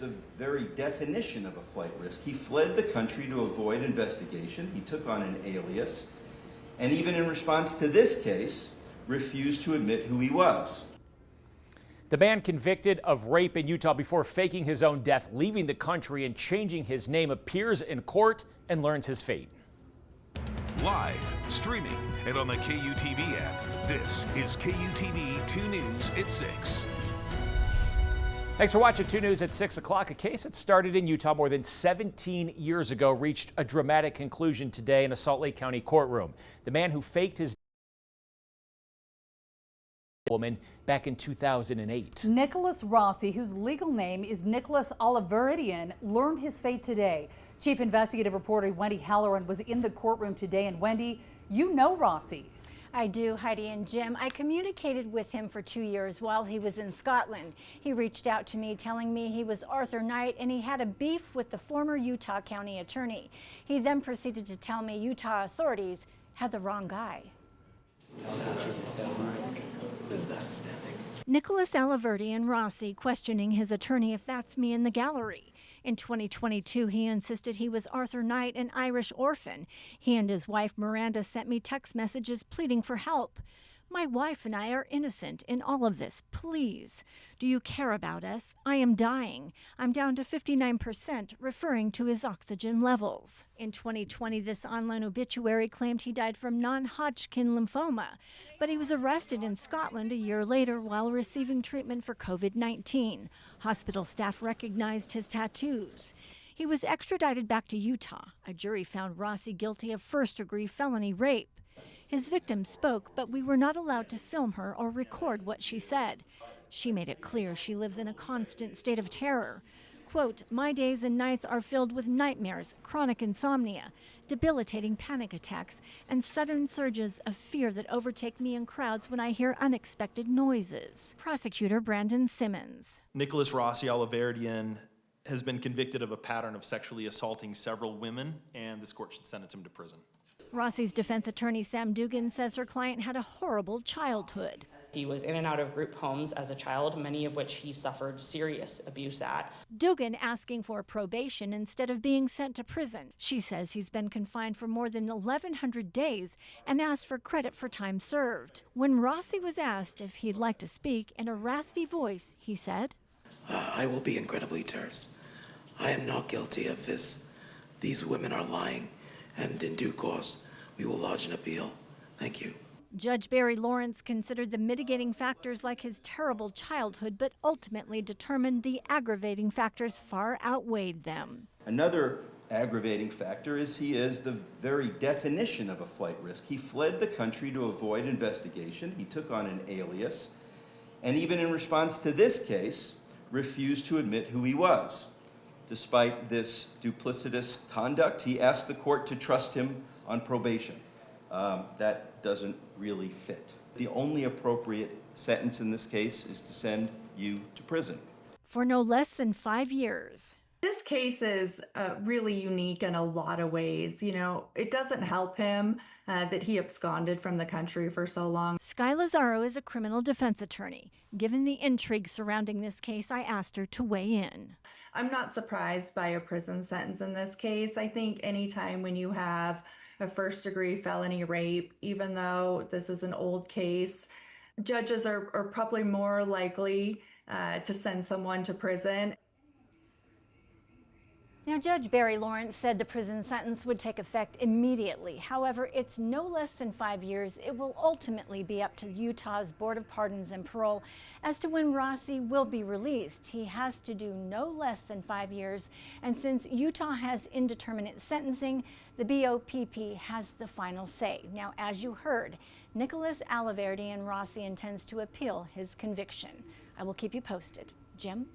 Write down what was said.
the very definition of a flight risk. He fled the country to avoid investigation. He took on an alias, and even in response to this case, refused to admit who he was. The man convicted of rape in Utah before faking his own death, leaving the country and changing his name, appears in court and learns his fate. Live, streaming, and on the KUTV app, this is KUTV 2 News at 6. Thanks for watching 2 News at 6 o'clock. A case that started in Utah more than 17 years ago reached a dramatic conclusion today in a Salt Lake County courtroom. The man who faked his woman back in 2008. Nicholas Rossi, whose legal name is Nicholas Alahverdian, learned his fate today. Chief Investigative Reporter Wendy Halloran was in the courtroom today. And Wendy, you know Rossi. I do, Heidi and Jim. I communicated with him for 2 years while he was in Scotland. He reached out to me telling me he was Arthur Knight and he had a beef with the former Utah County attorney. He then proceeded to tell me Utah authorities had the wrong guy. Nicholas Alahverdian Rossi questioning his attorney if that's me in the gallery. In 2022, he insisted he was Arthur Knight, an Irish orphan. He and his wife Miranda sent me text messages pleading for help. My wife and I are innocent in all of this. Please. Do you care about us? I am dying. I'm down to 59%, referring to his oxygen levels. In 2020, this online obituary claimed he died from non-Hodgkin lymphoma, but he was arrested in Scotland a year later while receiving treatment for COVID-19. Hospital staff recognized his tattoos. He was extradited back to Utah. A jury found Rossi guilty of first-degree felony rape. His victim spoke, but we were not allowed to film her or record what she said. She made it clear she lives in a constant state of terror. Quote, my days and nights are filled with nightmares, chronic insomnia, debilitating panic attacks, and sudden surges of fear that overtake me in crowds when I hear unexpected noises. Prosecutor Brandon Simmons. Nicholas Rossi Alahverdian has been convicted of a pattern of sexually assaulting several women, and this court should sentence him to prison. Rossi's defense attorney Sam Dugan says her client had a horrible childhood. He was in and out of group homes as a child, many of which he suffered serious abuse at. Dugan asking for probation instead of being sent to prison. She says he's been confined for more than 1,100 days and asked for credit for time served. When Rossi was asked if he'd like to speak in a raspy voice, he said, I will be incredibly terse. I am not guilty of this. These women are lying, and in due course, we will lodge an appeal. Thank you. Judge Barry Lawrence considered the mitigating factors like his terrible childhood, but ultimately determined the aggravating factors far outweighed them. Another aggravating factor is he is the very definition of a flight risk. He fled the country to avoid investigation. He took on an alias, and even in response to this case, refused to admit who he was. Despite this duplicitous conduct, he asked the court to trust him on probation. That doesn't really fit. The only appropriate sentence in this case is to send you to prison. For no less than 5 years. This case is really unique in a lot of ways. You know, it doesn't help him that he absconded from the country for so long. Sky Lazaro is a criminal defense attorney. Given the intrigue surrounding this case, I asked her to weigh in. I'm not surprised by a prison sentence in this case. I think anytime when you have a first-degree felony rape, even though this is an old case, judges are probably more likely to send someone to prison. Now, Judge Barry Lawrence said the prison sentence would take effect immediately. However, it's no less than 5 years. It will ultimately be up to Utah's Board of Pardons and Parole as to when Rossi will be released. He has to do no less than 5 years. And since Utah has indeterminate sentencing, the BOPP has the final say. Now, as you heard, Nicholas Alahverdian Rossi intends to appeal his conviction. I will keep you posted. Jim?